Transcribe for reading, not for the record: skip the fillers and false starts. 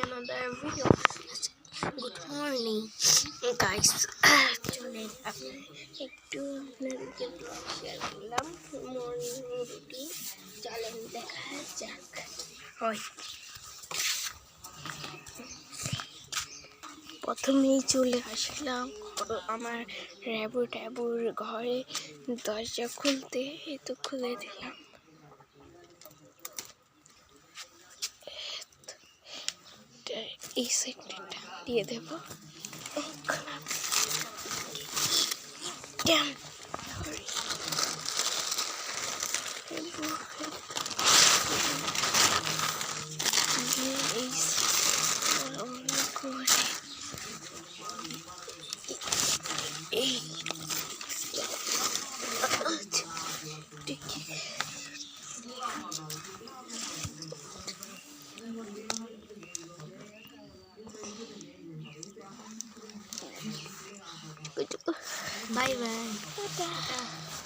another video. Good morning, guys. চলেন একটু আপনাদেরকে শেয়ার করলাম মর্নিং রুটিন। চলেন দেখা যাক। হয় প্রথমেই চলে আসলাম আমার ট্যাবুর ঘরে। দরজা খুলতে তো খুলে দিলাম। এই সাইডটা দিয়ে দেব। Bye bye.